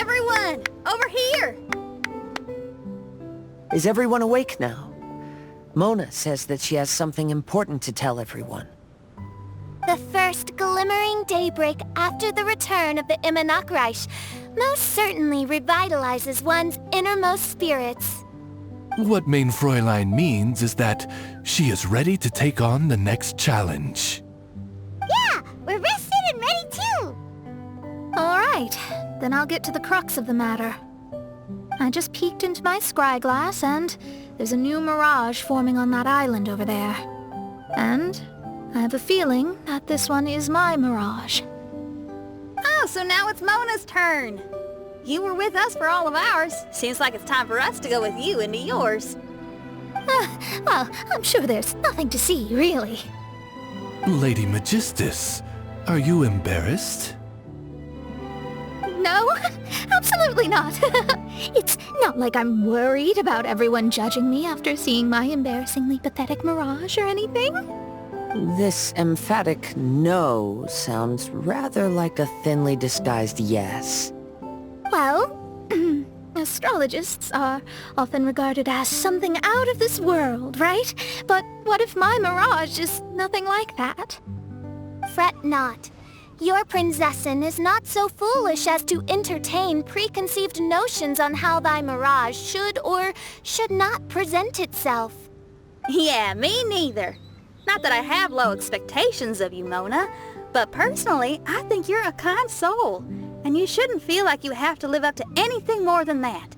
Everyone, over here! Is everyone awake now? Mona says that she has something important to tell everyone. The first glimmering daybreak after the return of the Immanakreich most certainly revitalizes one's innermost spirits. What Main Fräulein means is that she is ready to take on the next challenge. Yeah, we're rested and ready too! Alright, then I'll get to the crux of the matter. I just peeked into my scryglass and there's a new mirage forming on that island over there. And I have a feeling that this one is my mirage. Oh, so now it's Mona's turn. You were with us for all of ours. Seems like it's time for us to go with you into yours. Well, I'm sure there's nothing to see, really. Lady Magistus, are you embarrassed? No, absolutely not. It's not like I'm worried about everyone judging me after seeing my embarrassingly pathetic mirage or anything. This emphatic no sounds rather like a thinly disguised yes. Well, astrologists are often regarded as something out of this world, right? But what if my mirage is nothing like that? Fret not. Your prinzessin is not so foolish as to entertain preconceived notions on how thy mirage should or should not present itself. Yeah, me neither. Not that I have low expectations of you, Mona, but personally, I think you're a kind soul, and you shouldn't feel like you have to live up to anything more than that.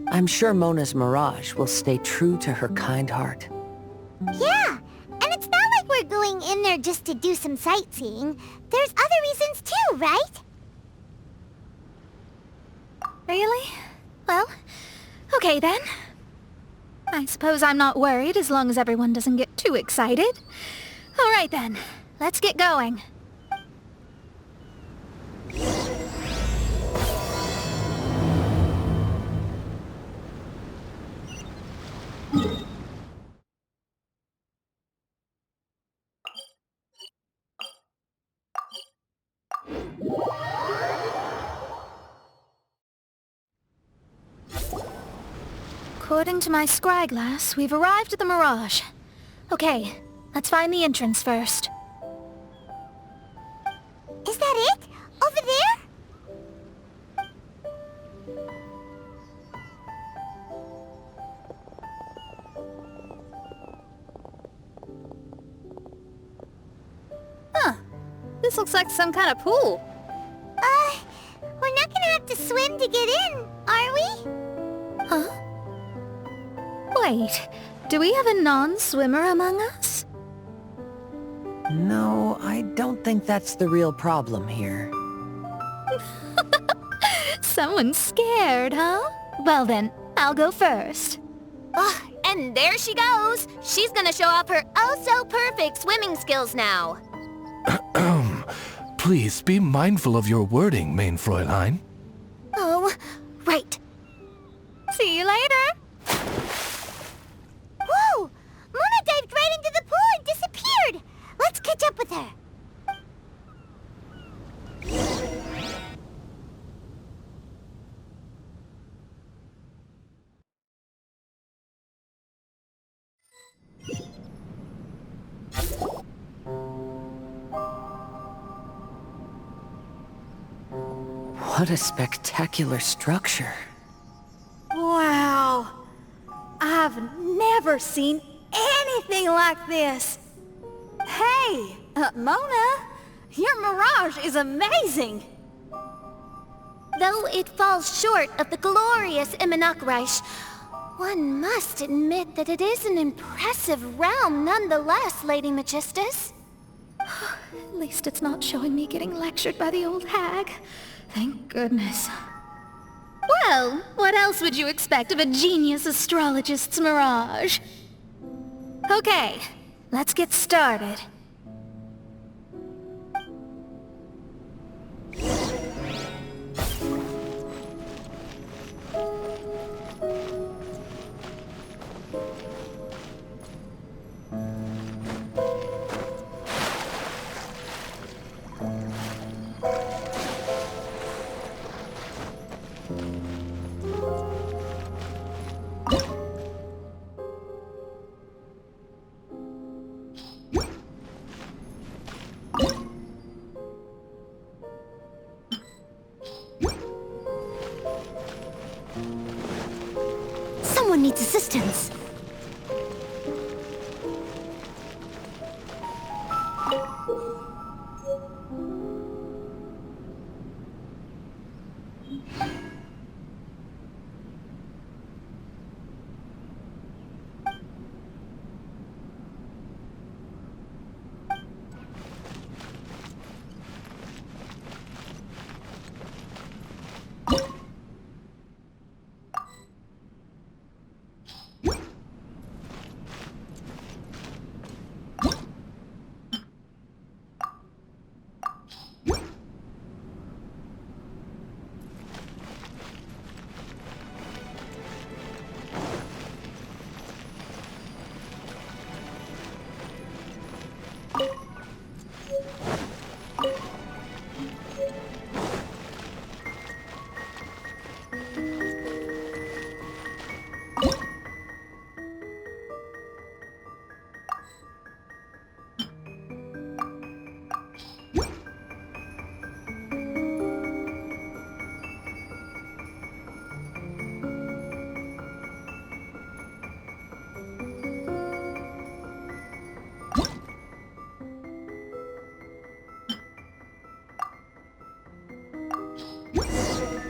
I'm sure Mona's mirage will stay true to her kind heart. Yeah, and it's not like we're going in there just to do some sightseeing. There's other reasons too, right? Really? Well, okay then. I suppose I'm not worried as long as everyone doesn't get too excited. Alright then, let's get going. According to my scryglass, we've arrived at the mirage. Okay, let's find the entrance first. Is that it? Over there? Huh. This looks like some kind of pool. We're not gonna have to swim to get in, are we? Huh? Wait, do we have a non-swimmer among us? No, I don't think that's the real problem here. Someone's scared, huh? Well then, I'll go first. And there she goes. She's gonna show off her oh-so-perfect swimming skills now. Please be mindful of your wording, Main Fräulein. Oh, right. See you later. Whoa! Mona dived right into the pool and disappeared! Let's catch up with her. What a spectacular structure. Wow. I've never seen anything like this. Hey, Mona, your mirage is amazing. Though it falls short of the glorious Immanakreich, one must admit that it is an impressive realm nonetheless, Lady Magistus. At least it's not showing me getting lectured by the old hag. Thank goodness. Well, what else would you expect of a genius astrologist's mirage? Okay, let's get started. assistance.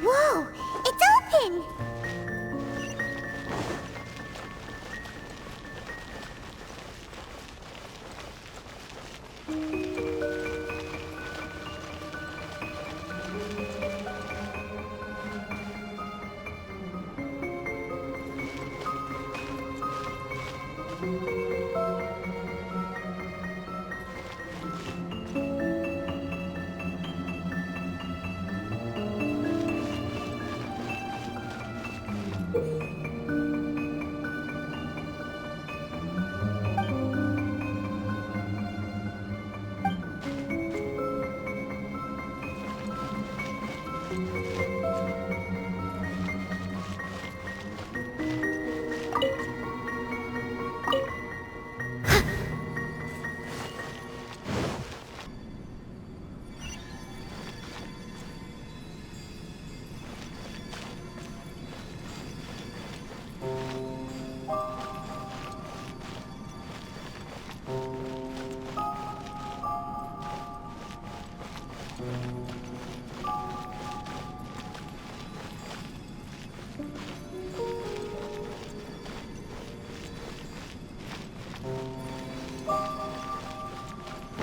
Whoa! It's open!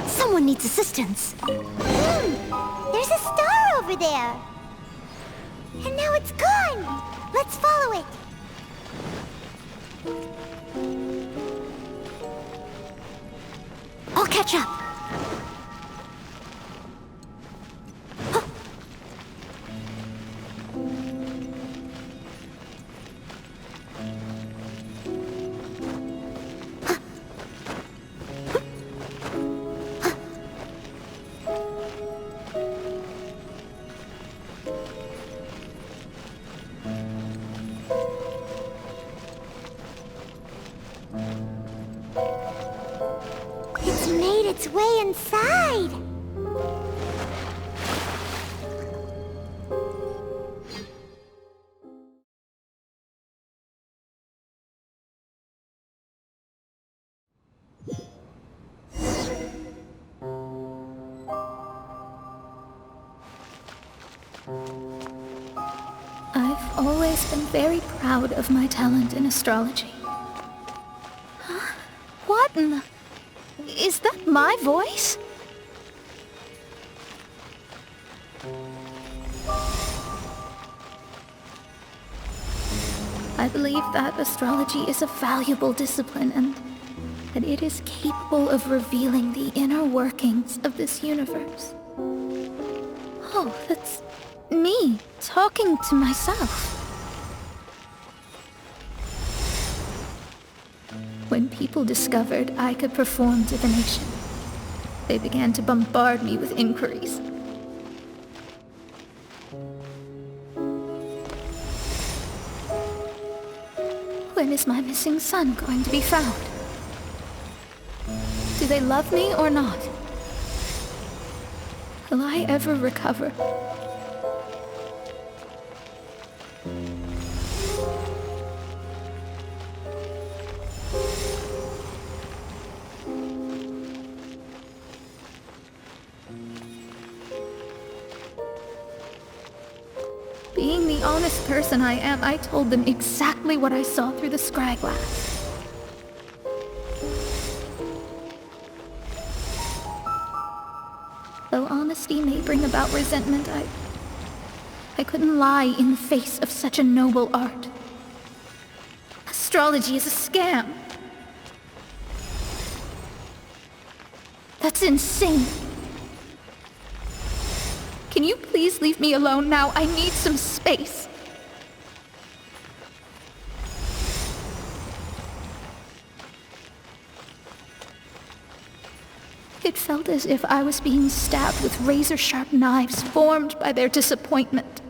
Someone needs assistance. There's a star over there. And now it's gone. Let's follow it. I'll catch up. It's made its way inside! I've always been very proud of my talent in astrology. Huh? What in the... Is that my voice? I believe that astrology is a valuable discipline and that it is capable of revealing the inner workings of this universe. Oh, that's me talking to myself. When people discovered I could perform divination, they began to bombard me with inquiries. When is my missing son going to be found? Do they love me or not? Will I ever recover? the honest person I am, I told them exactly what I saw through the scry glass. Though honesty may bring about resentment, I couldn't lie in the face of such a noble art. Astrology is a scam. That's insane. Can you please leave me alone now? I need some space. It felt as if I was being stabbed with razor-sharp knives formed by their disappointment.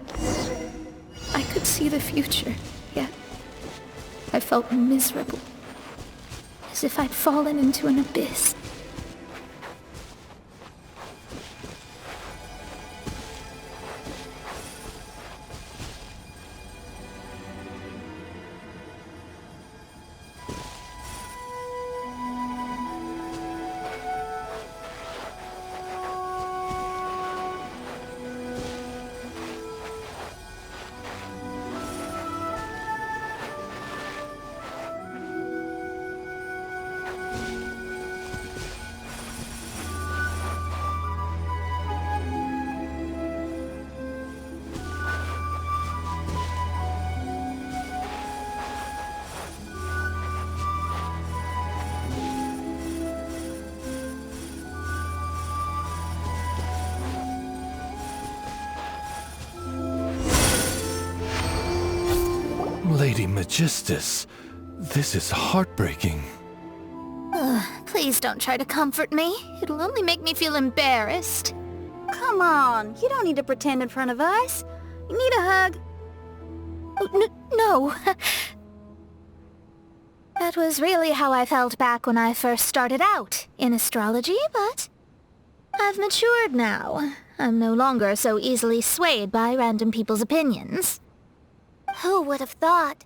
I could see the future, yet I felt miserable, as if I'd fallen into an abyss. Lady Magistus, this is heartbreaking. Please don't try to comfort me. It'll only make me feel embarrassed. Come on, you don't need to pretend in front of us. You need a hug. No. That was really how I felt back when I first started out in astrology, but I've matured now. I'm no longer so easily swayed by random people's opinions. Who would have thought?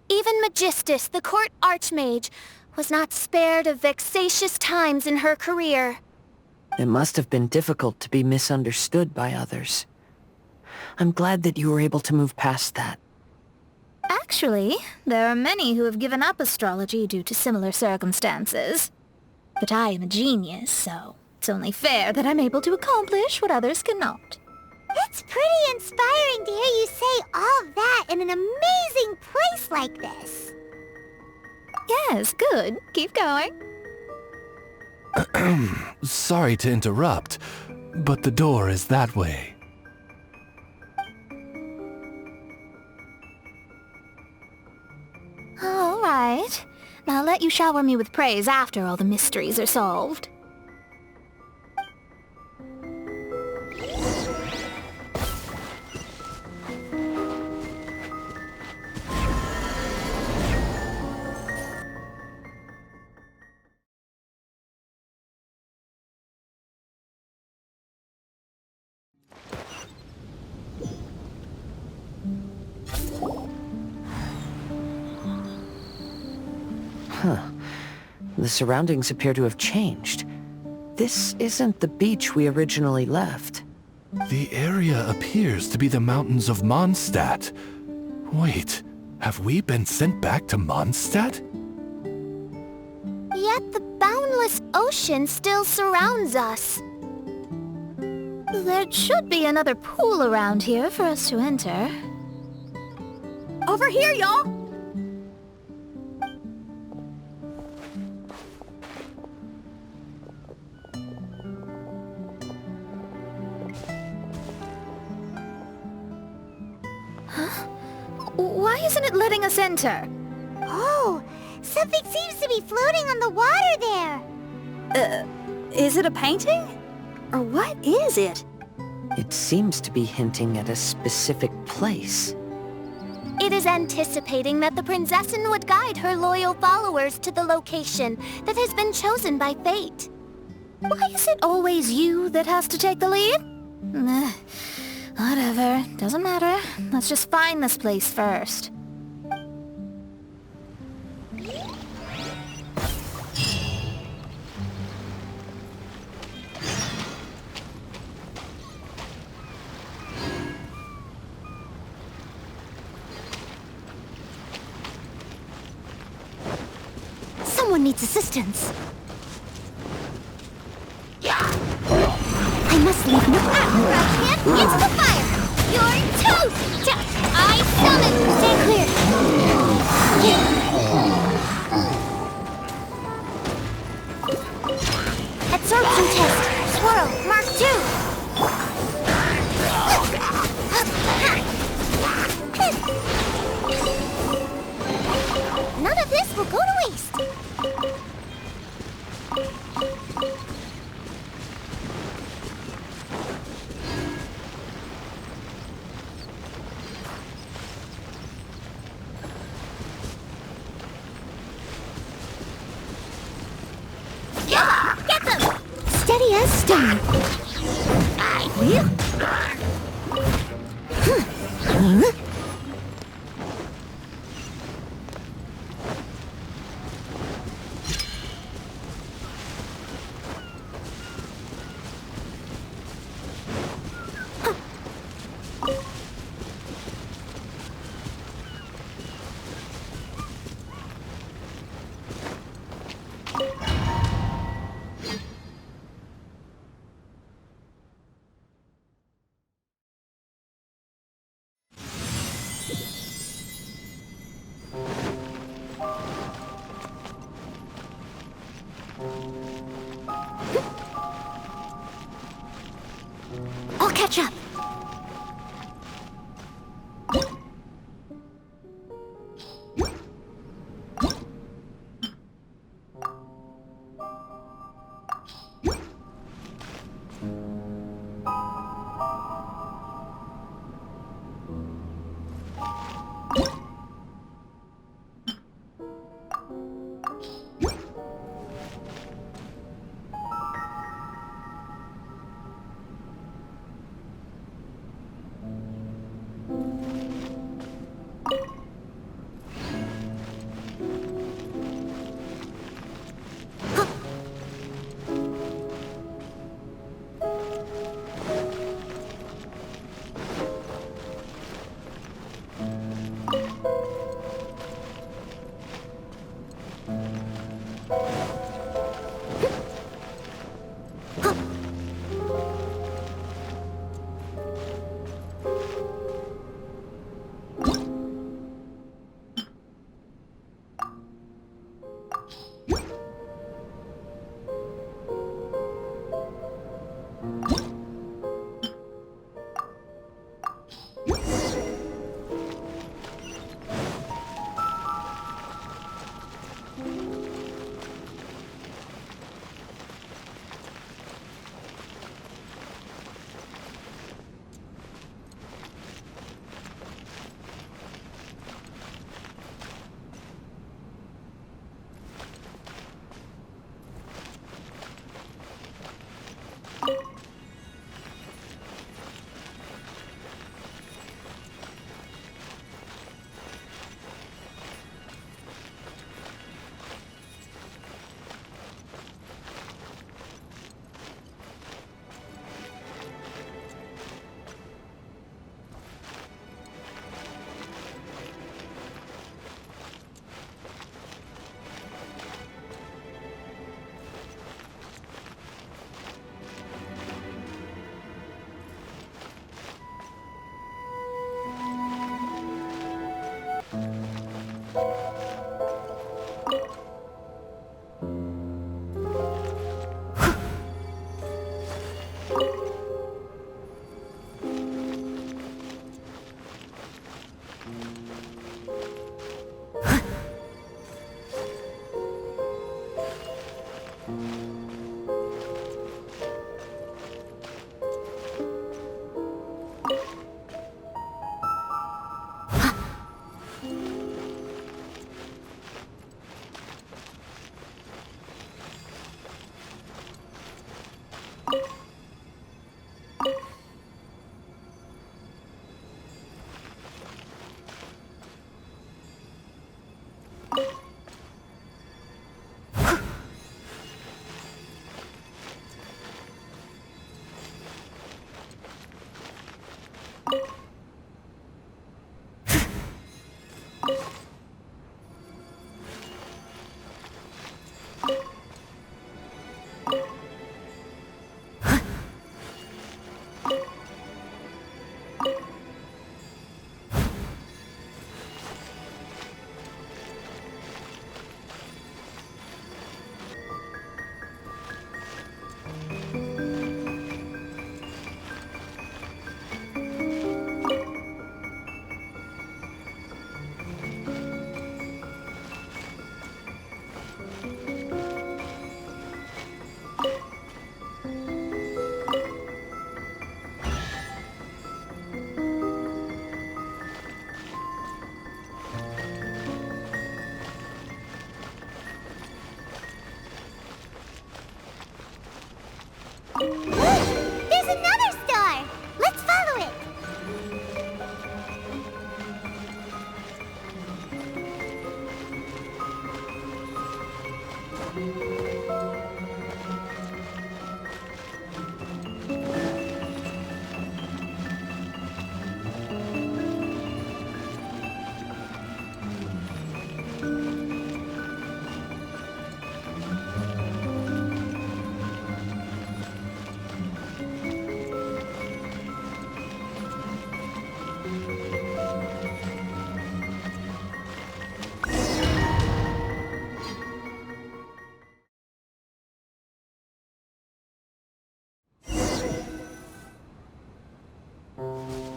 Even Magistus, the court archmage, was not spared of vexatious times in her career. It must have been difficult to be misunderstood by others. I'm glad that you were able to move past that. Actually, there are many who have given up astrology due to similar circumstances. But I am a genius, so it's only fair that I'm able to accomplish what others cannot. It's pretty inspiring to hear you say all that in an amazing place like this. Yes, good. Keep going. Sorry to interrupt, but the door is that way. All right. I'll let you shower me with praise after all the mysteries are solved. The surroundings appear to have changed. This isn't the beach we originally left. The area appears to be the mountains of Mondstadt. Wait, have we been sent back to Mondstadt? Yet the boundless ocean still surrounds us. There should be another pool around here for us to enter. Over here, y'all! Why isn't it letting us enter? Oh, something seems to be floating on the water there. Is it a painting? Or what is it? It seems to be hinting at a specific place. It is anticipating that the Princessin would guide her loyal followers to the location that has been chosen by fate. Why is it always you that has to take the lead? Whatever, doesn't matter. Let's just find this place first. Someone needs assistance. I must leave no... Right hand into the fire! You're toast! I summon! Stay clear! Absorption test! Swirl! Mark 2! None of this will go to waste! Get them! Steady as stone. I'll catch up.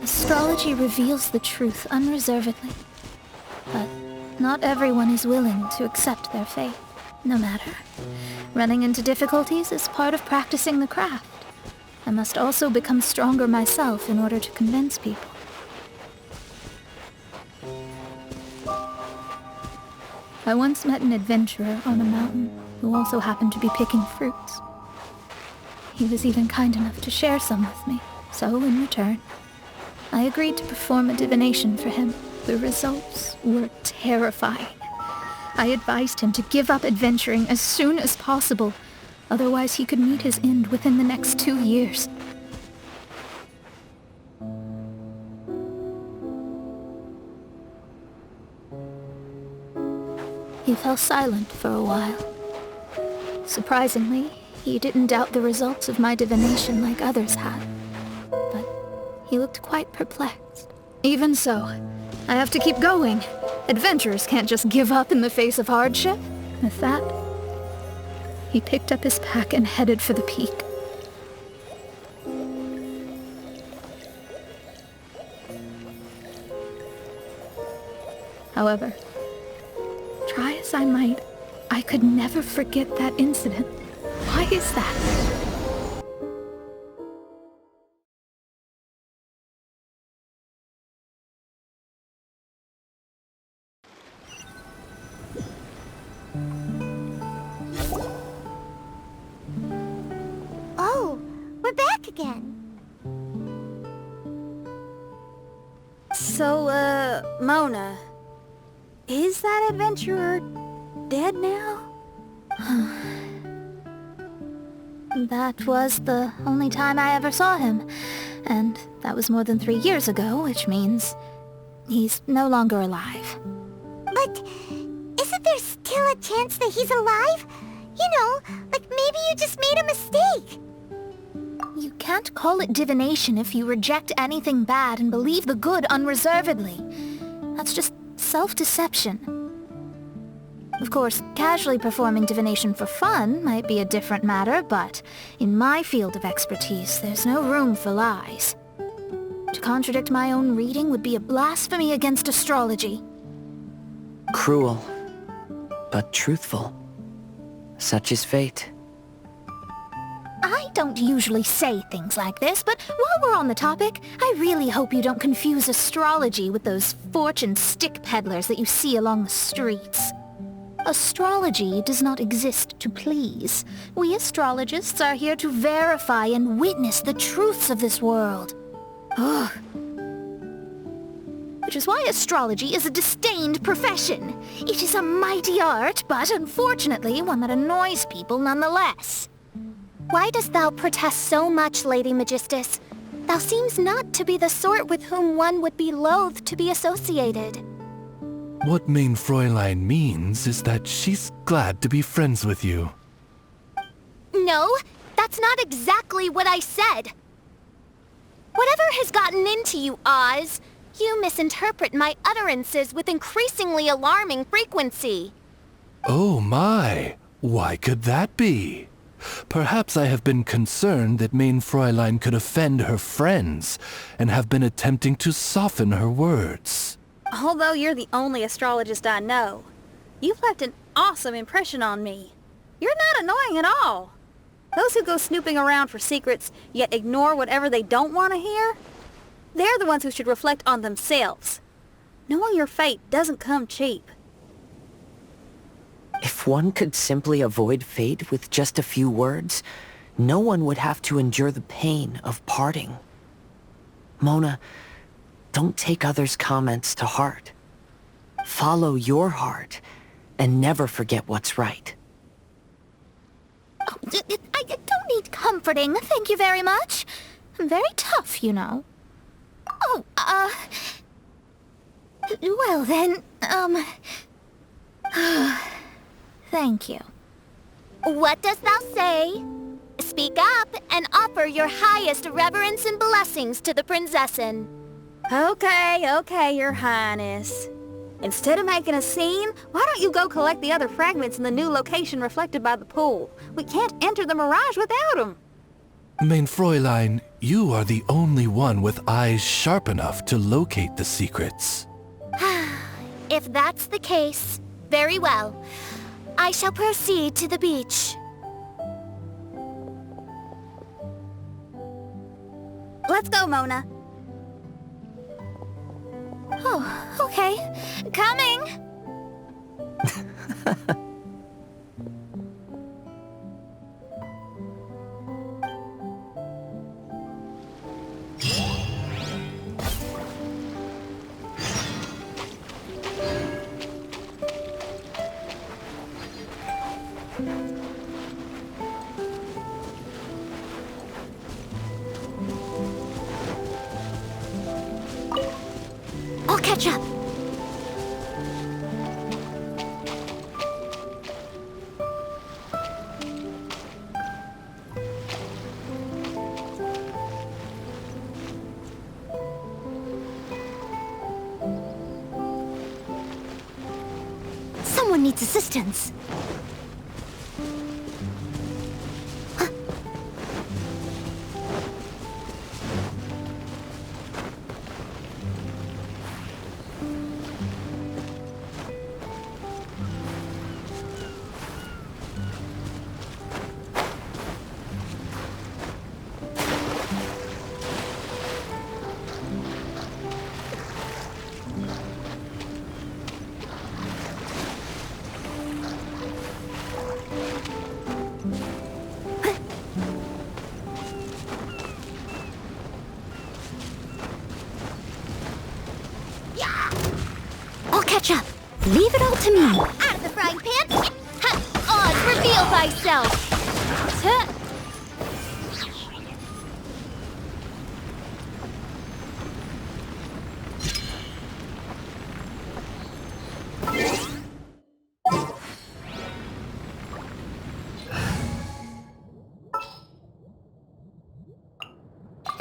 Astrology reveals the truth unreservedly. But not everyone is willing to accept their fate, no matter. Running into difficulties is part of practicing the craft. I must also become stronger myself in order to convince people. I once met an adventurer on a mountain who also happened to be picking fruits. He was even kind enough to share some with me, so in return, I agreed to perform a divination for him. The results were terrifying. I advised him to give up adventuring as soon as possible, otherwise he could meet his end within the next 2 years. He fell silent for a while. Surprisingly, he didn't doubt the results of my divination like others had. But he looked quite perplexed. Even so, I have to keep going. Adventurers can't just give up in the face of hardship. With that, he picked up his pack and headed for the peak. However, try as I might, I could never forget that incident. Why is that? Oh, we're back again. So, Mona, is that adventurer dead now? That was the only time I ever saw him, and that was more than 3 years ago, which means he's no longer alive. But isn't there still a chance that he's alive? You know, like maybe you just made a mistake. You can't call it divination if you reject anything bad and believe the good unreservedly. That's just self-deception. Of course, casually performing divination for fun might be a different matter, but in my field of expertise, there's no room for lies. To contradict my own reading would be a blasphemy against astrology. Cruel, but truthful. Such is fate. I don't usually say things like this, but while we're on the topic, I really hope you don't confuse astrology with those fortune stick peddlers that you see along the streets. Astrology does not exist to please. We astrologists are here to verify and witness the truths of this world. Ugh. Which is why astrology is a disdained profession. It is a mighty art, but unfortunately one that annoys people nonetheless. Why dost thou protest so much, Lady Magistus? Thou seems not to be the sort with whom one would be loath to be associated. What Mein Fräulein means is that she's glad to be friends with you. No, that's not exactly what I said. Whatever has gotten into you, Oz, you misinterpret my utterances with increasingly alarming frequency. Oh my, why could that be? Perhaps I have been concerned that Mein Fräulein could offend her friends and have been attempting to soften her words. Although you're the only astrologist I know, you've left an awesome impression on me. You're not annoying at all. Those who go snooping around for secrets, yet ignore whatever they don't want to hear, they're the ones who should reflect on themselves. Knowing your fate doesn't come cheap. If one could simply avoid fate with just a few words, no one would have to endure the pain of parting. Mona, don't take others' comments to heart. Follow your heart, and never forget what's right. Oh, I don't need comforting, thank you very much. I'm very tough, you know. Oh, well then, thank you. What dost thou say? Speak up and offer your highest reverence and blessings to the Prinzessin. Okay, Your Highness. Instead of making a scene, why don't you go collect the other fragments in the new location reflected by the pool? We can't enter the mirage without them. Mein Fräulein, you are the only one with eyes sharp enough to locate the secrets. If that's the case, very well. I shall proceed to the beach. Let's go, Mona. Oh, okay. Coming! I'll catch up. Someone needs assistance. I'll catch up. Leave it all to me. Out of the frying pan. On, reveal thyself. Huh.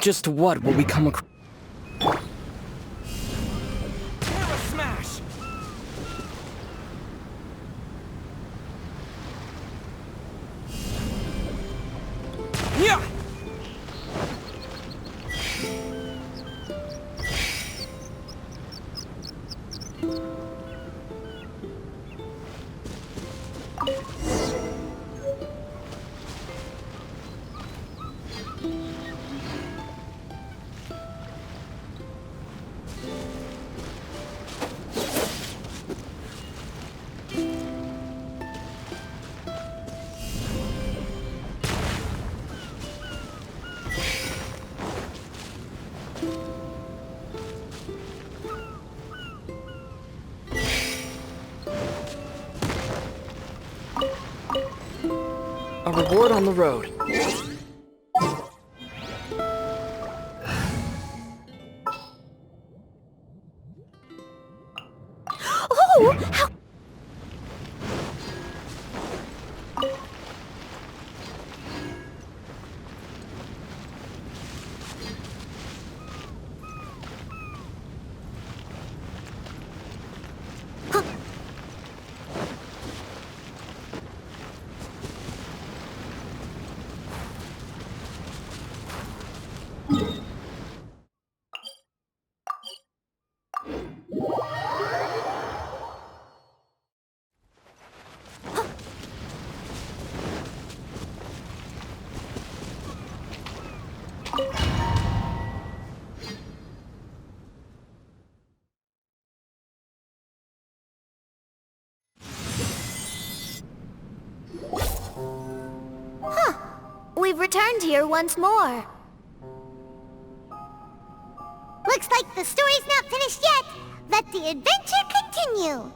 Just what will we come across? A reward on the road. Oh, how... We've returned here once more. Looks like the story's not finished yet. Let the adventure continue.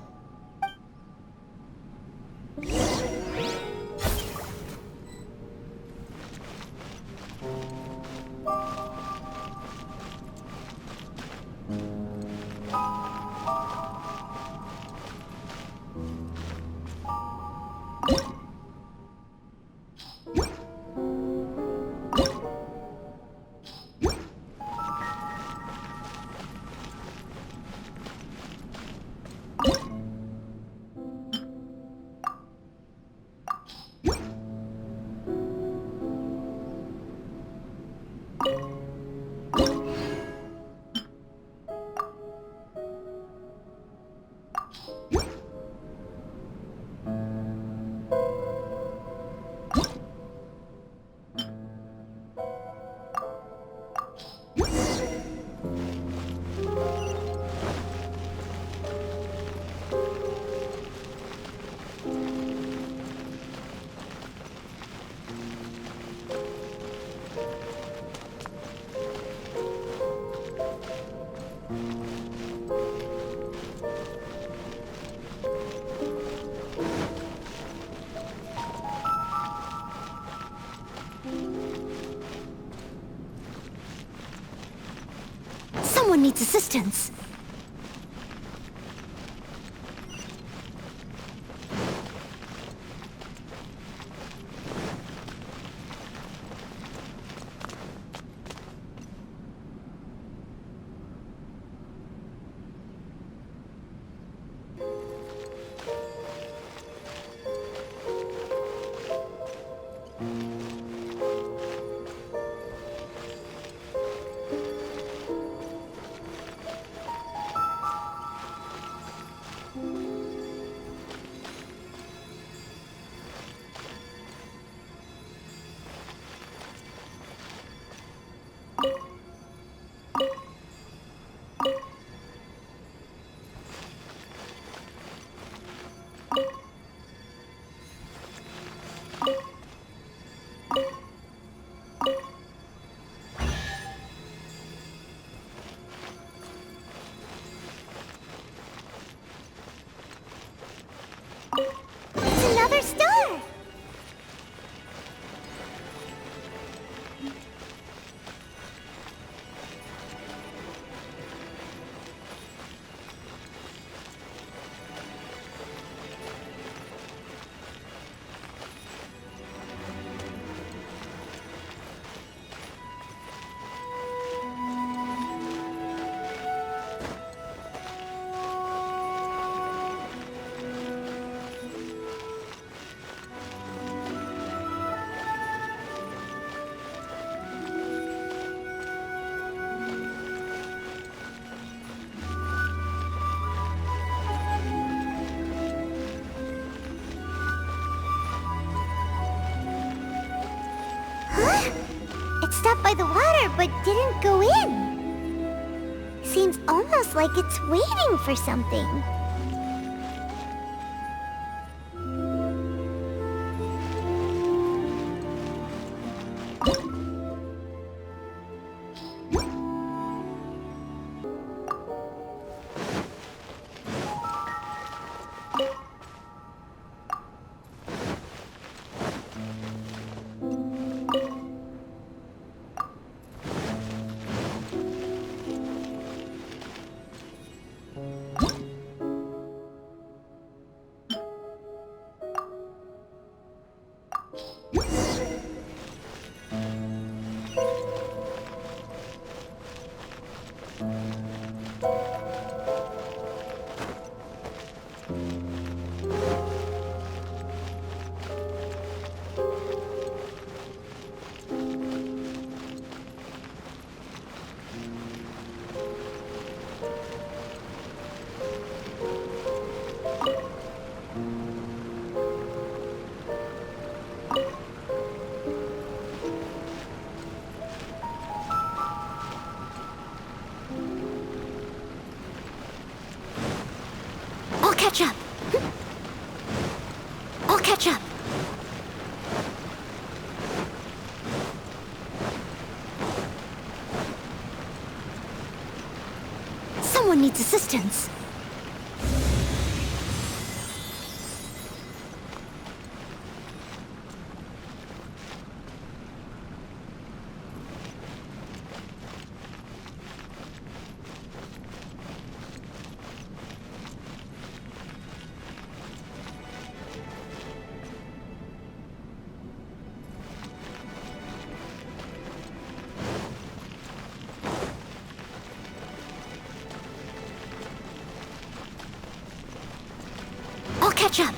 Someone needs assistance. It's another star! It stopped by the water, but didn't go in. Seems almost like it's waiting for something. Catch up. I'll catch up. Someone needs assistance. Catch up.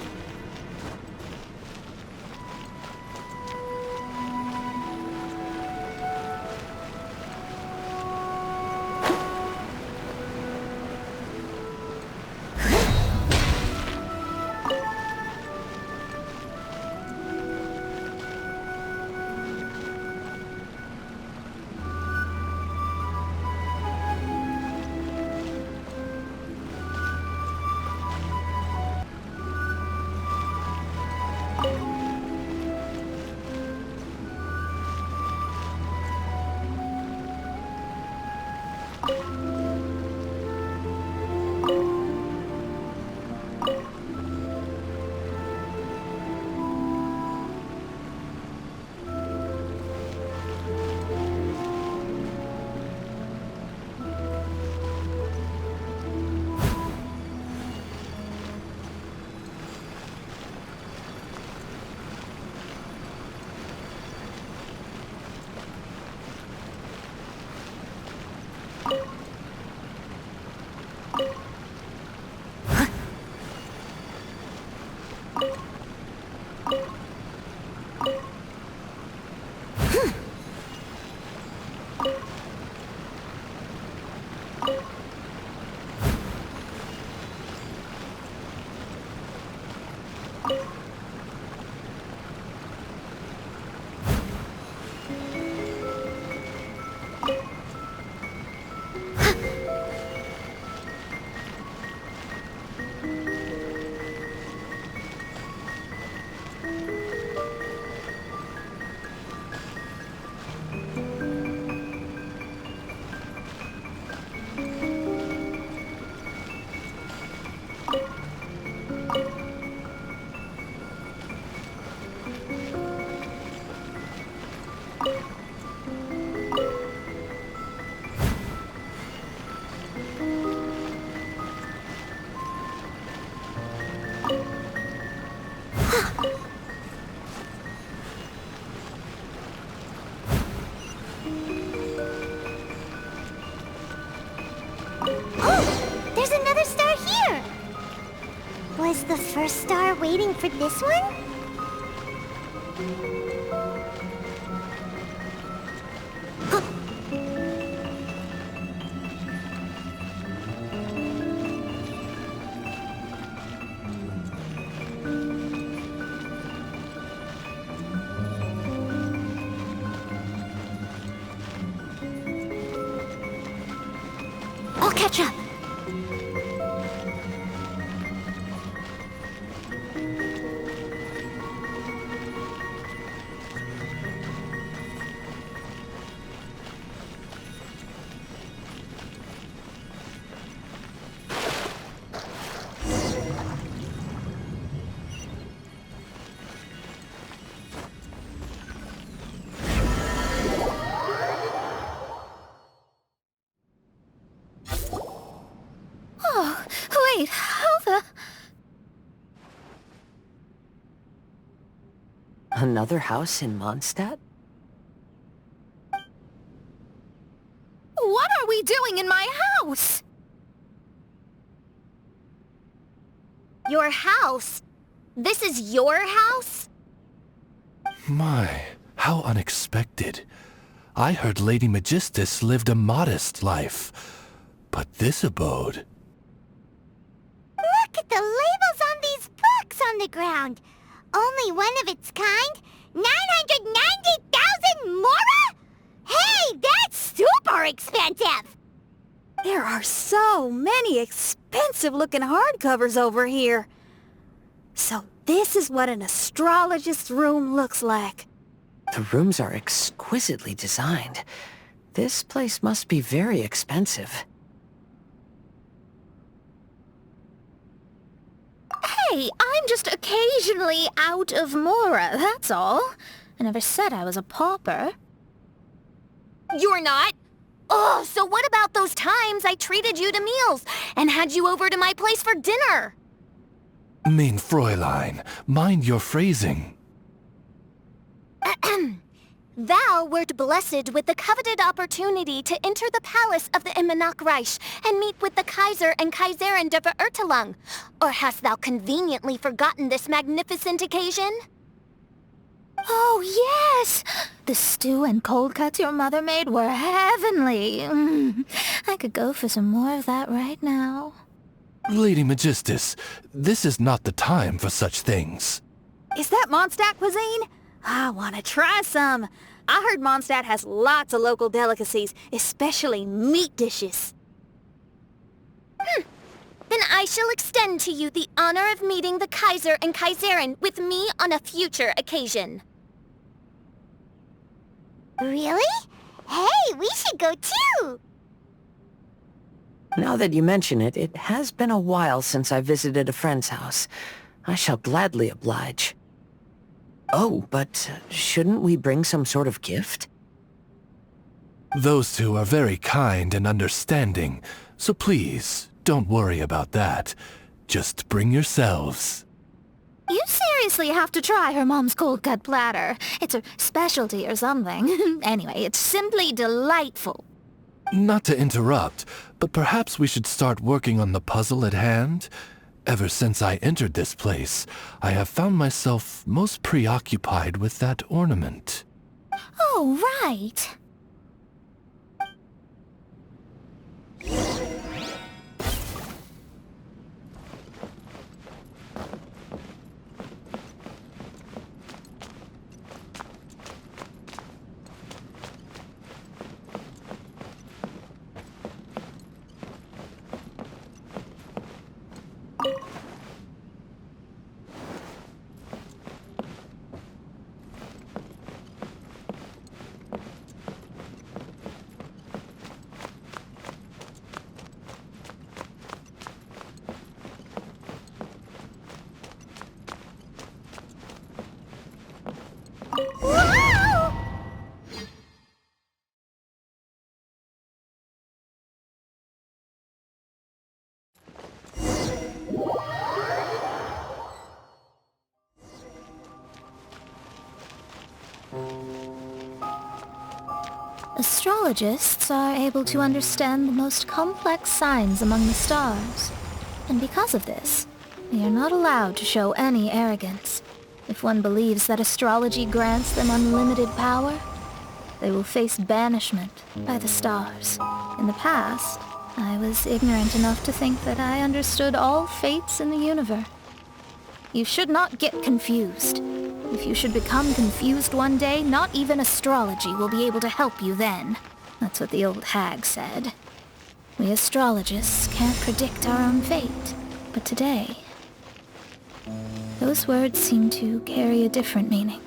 There's another star here! Was the first star waiting for this one? I'll catch up. Wait, how the... Another house in Mondstadt? What are we doing in my house? Your house? This is your house? My, how unexpected. I heard Lady Magistus lived a modest life, but this abode... Look at the labels on these books on the ground. Only one of its kind? 990,000 mora? Hey, that's super expensive! There are so many expensive-looking hardcovers over here. So this is what an astrologist's room looks like. The rooms are exquisitely designed. This place must be very expensive. Hey, I'm just occasionally out of mora, that's all. I never said I was a pauper. You're not? Oh, so what about those times I treated you to meals and had you over to my place for dinner? Mein Fräulein, mind your phrasing. Thou wert blessed with the coveted opportunity to enter the palace of the Immanach Reich and meet with the Kaiser and Kaiserin der Verurteilung. Or hast thou conveniently forgotten this magnificent occasion? Oh, yes! The stew and cold cuts your mother made were heavenly. I could go for some more of that right now. Lady Magistus, this is not the time for such things. Is that Mondstadt cuisine? I want to try some. I heard Mondstadt has lots of local delicacies, especially meat dishes. Then I shall extend to you the honor of meeting the Kaiser and Kaiserin with me on a future occasion. Really? Hey, we should go too! Now that you mention it, it has been a while since I visited a friend's house. I shall gladly oblige. Oh, but shouldn't we bring some sort of gift? Those two are very kind and understanding, so please, don't worry about that. Just bring yourselves. You seriously have to try her mom's cold cut platter. It's her specialty or something. Anyway, it's simply delightful. Not to interrupt, but perhaps we should start working on the puzzle at hand? Ever since I entered this place, I have found myself most preoccupied with that ornament. Oh, right. Astrologists are able to understand the most complex signs among the stars. And because of this, they are not allowed to show any arrogance. If one believes that astrology grants them unlimited power, they will face banishment by the stars. In the past, I was ignorant enough to think that I understood all fates in the universe. You should not get confused. If you should become confused one day, not even astrology will be able to help you then. That's what the old hag said. We astrologists can't predict our own fate. But today, those words seem to carry a different meaning.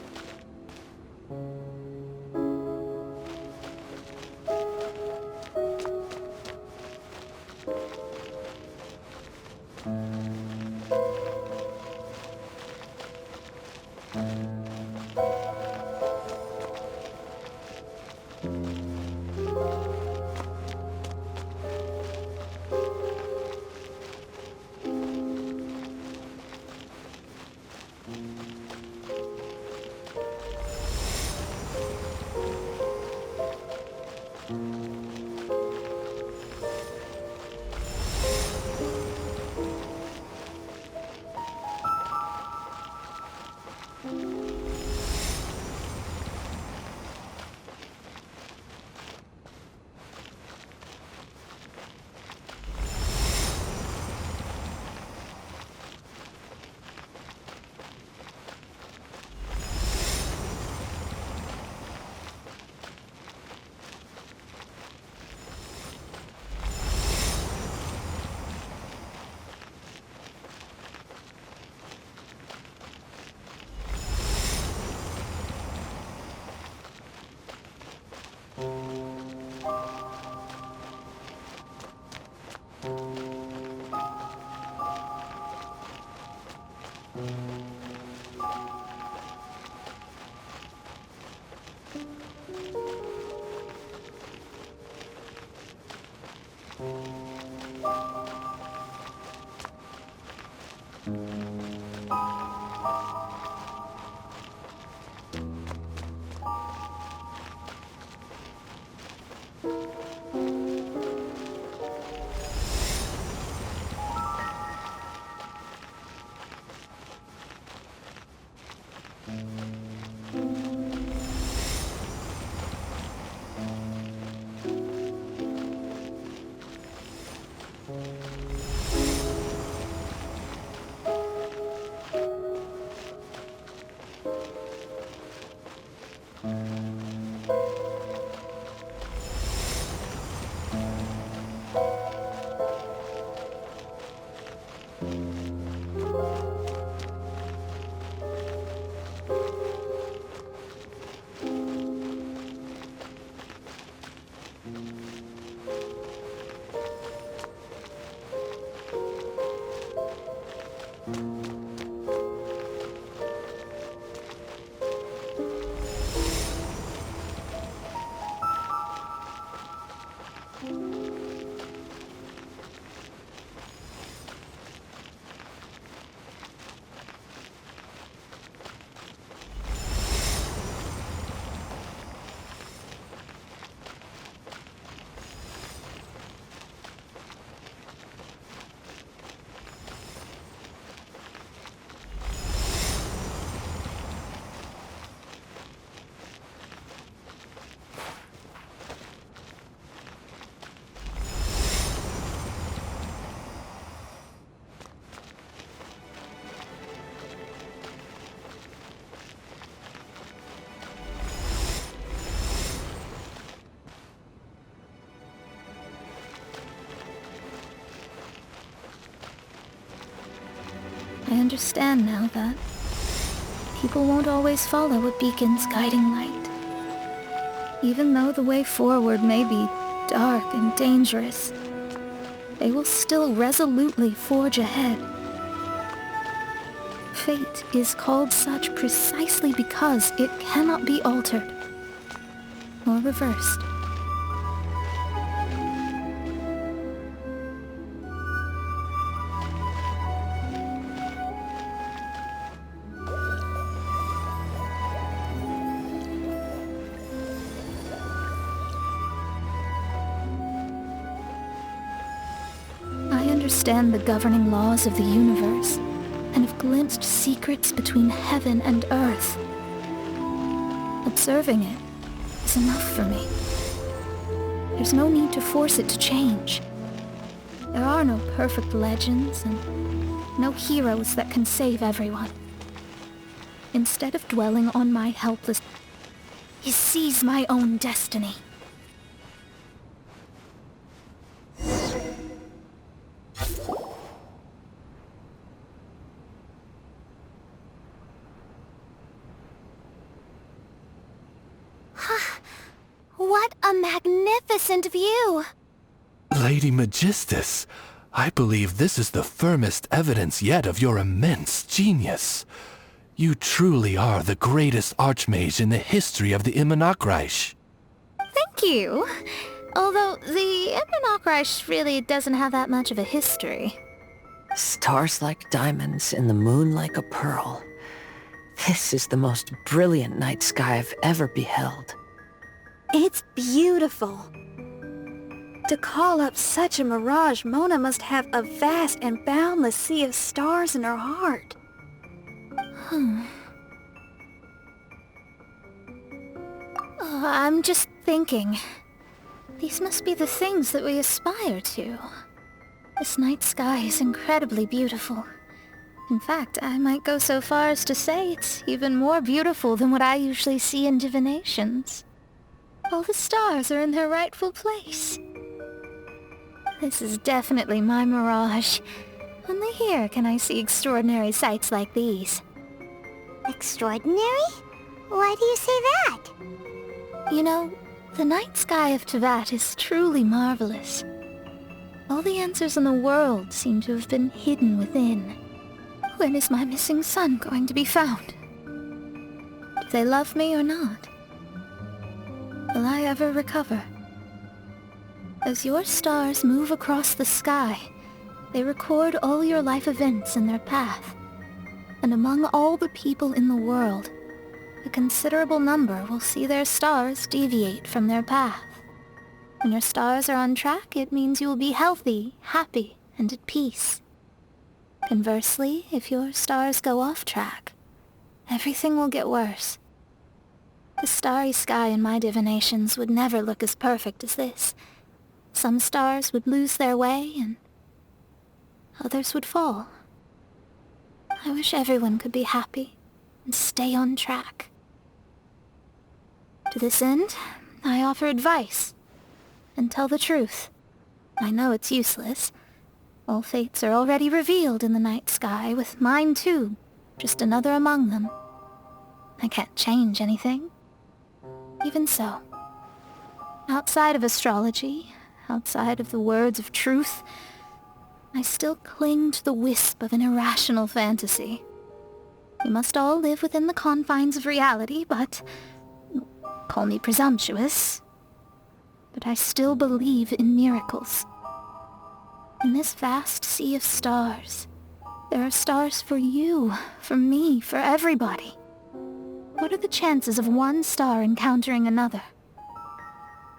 I understand now that people won't always follow a beacon's guiding light. Even though the way forward may be dark and dangerous, they will still resolutely forge ahead. Fate is called such precisely because it cannot be altered or reversed. I understand the governing laws of the universe, and have glimpsed secrets between heaven and earth. Observing it is enough for me. There's no need to force it to change. There are no perfect legends, and no heroes that can save everyone. Instead of dwelling on my helplessness, he sees my own destiny. What a magnificent view! Lady Magistus, I believe this is the firmest evidence yet of your immense genius. You truly are the greatest archmage in the history of the Immonokreich. Thank you. Although the Immonokreich really doesn't have that much of a history. Stars like diamonds and the moon like a pearl. This is the most brilliant night sky I've ever beheld. It's beautiful. To call up such a mirage, Mona must have a vast and boundless sea of stars in her heart. I'm just thinking. These must be the things that we aspire to. This night sky is incredibly beautiful. In fact, I might go so far as to say it's even more beautiful than what I usually see in divinations. All the stars are in their rightful place. This is definitely my mirage. Only here can I see extraordinary sights like these. Extraordinary? Why do you say that? You know, the night sky of Teyvat is truly marvelous. All the answers in the world seem to have been hidden within. When is my missing son going to be found? Do they love me or not? Will I ever recover? As your stars move across the sky, they record all your life events in their path. And among all the people in the world, a considerable number will see their stars deviate from their path. When your stars are on track, it means you will be healthy, happy, and at peace. Conversely, if your stars go off track, everything will get worse. The starry sky in my divinations would never look as perfect as this. Some stars would lose their way, and others would fall. I wish everyone could be happy and stay on track. To this end, I offer advice and tell the truth. I know it's useless. All fates are already revealed in the night sky, with mine too, just another among them. I can't change anything. Even so, outside of astrology, outside of the words of truth, I still cling to the wisp of an irrational fantasy. We must all live within the confines of reality, but call me presumptuous. but I still believe in miracles. In this vast sea of stars, there are stars for you, for me, for everybody. What are the chances of one star encountering another?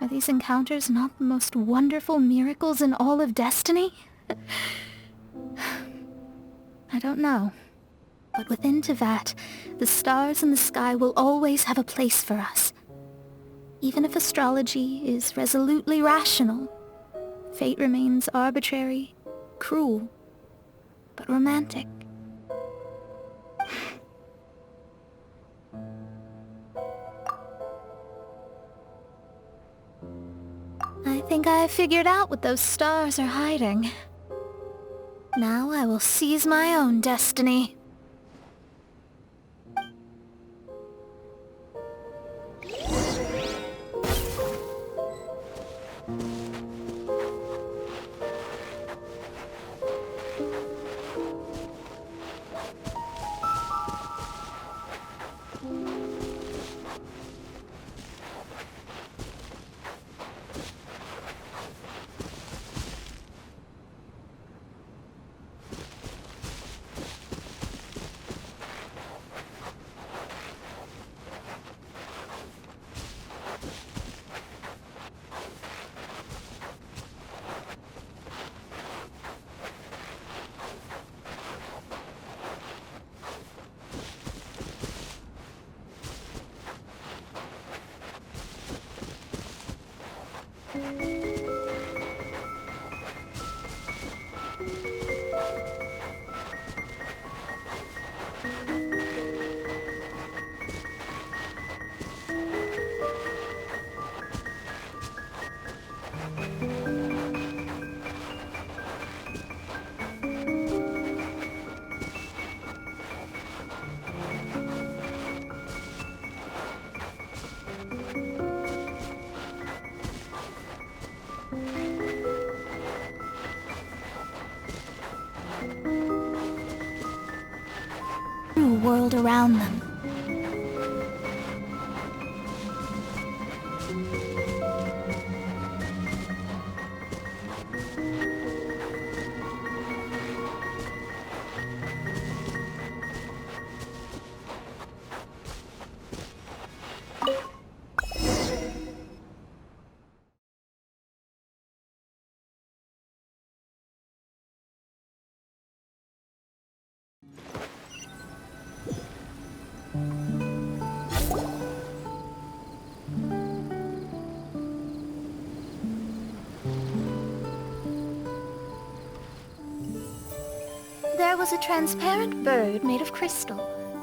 Are these encounters not the most wonderful miracles in all of destiny? I don't know. But within Tevat, the stars in the sky will always have a place for us. Even if astrology is resolutely rational, fate remains arbitrary, cruel, but romantic. I think I figured out what those stars are hiding. Now I will seize my own destiny. World around them. There was a transparent bird made of crystal.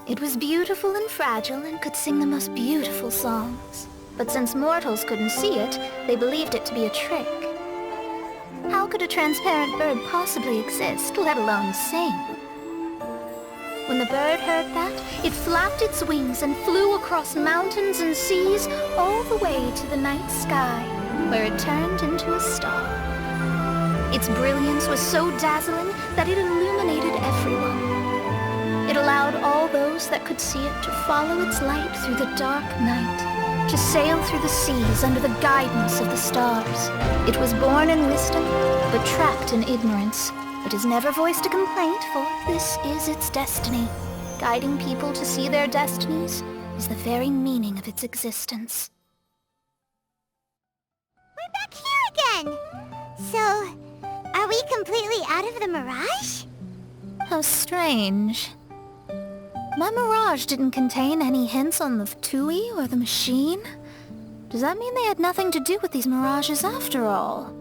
It was beautiful and fragile and could sing the most beautiful songs. But since mortals couldn't see it, they believed it to be a trick. How could a transparent bird possibly exist, let alone sing? When the bird heard that, it flapped its wings and flew across mountains and seas all the way to the night sky, where it turned into a star. Its brilliance was so dazzling that it illuminated everyone. It allowed all those that could see it to follow its light through the dark night, to sail through the seas under the guidance of the stars. It was born in wisdom, but trapped in ignorance. It has never voiced a complaint, for this is its destiny. Guiding people to see their destinies is the very meaning of its existence. We're back here again! So, are we completely out of the mirage? How strange. My mirage didn't contain any hints on the Tui or the machine. Does that mean they had nothing to do with these mirages after all?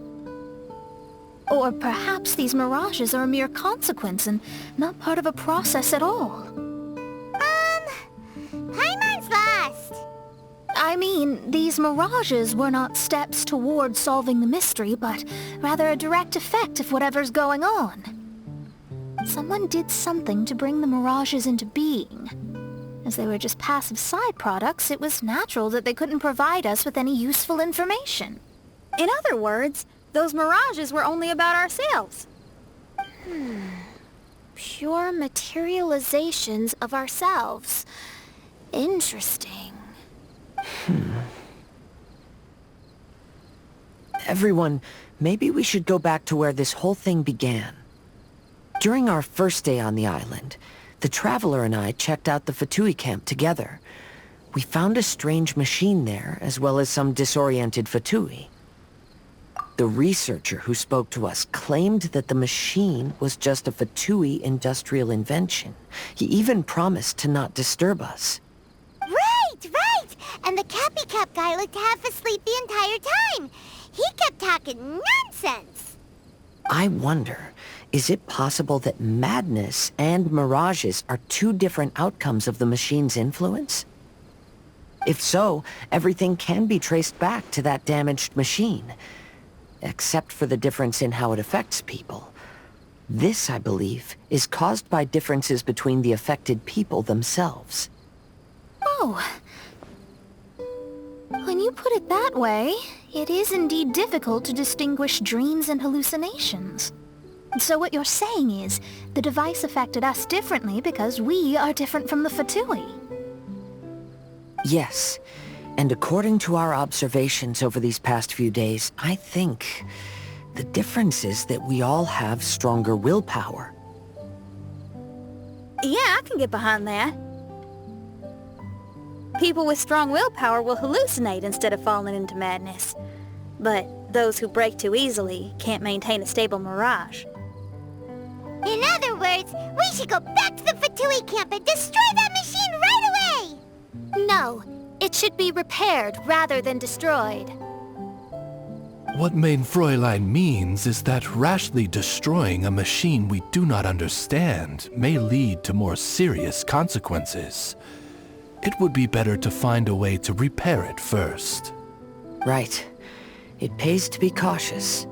Or perhaps these mirages are a mere consequence and not part of a process at all. Paimon's lost! I mean, these mirages were not steps toward solving the mystery, but rather a direct effect of whatever's going on. Someone did something to bring the mirages into being. As they were just passive side products, it was natural that they couldn't provide us with any useful information. In other words, those mirages were only about ourselves. Pure materializations of ourselves. Interesting. Everyone, maybe we should go back to where this whole thing began. During our first day on the island, the Traveler and I checked out the Fatui camp together. We found a strange machine there, as well as some disoriented Fatui. The researcher who spoke to us claimed that the machine was just a Fatui industrial invention. He even promised to not disturb us. Right! And the Cappy Cap guy looked half asleep the entire time. He kept talking nonsense. I wonder, is it possible that madness and mirages are two different outcomes of the machine's influence? If so, everything can be traced back to that damaged machine, except for the difference in how it affects people. This, I believe, is caused by differences between the affected people themselves. Oh. When you put it that way, it is indeed difficult to distinguish dreams and hallucinations. So what you're saying is, the device affected us differently because we are different from the Fatui. Yes, and according to our observations over these past few days, I think the difference is that we all have stronger willpower. Yeah, I can get behind that. People with strong willpower will hallucinate instead of falling into madness. But those who break too easily can't maintain a stable mirage. In other words, we should go back to the Fatui camp and destroy that machine right away! No, it should be repaired rather than destroyed. What Main Fräulein means is that rashly destroying a machine we do not understand may lead to more serious consequences. It would be better to find a way to repair it first. Right. It pays to be cautious.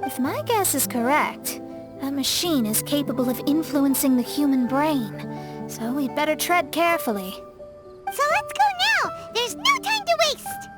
If my guess is correct, a machine is capable of influencing the human brain, so we'd better tread carefully. So let's go now! There's no time to waste!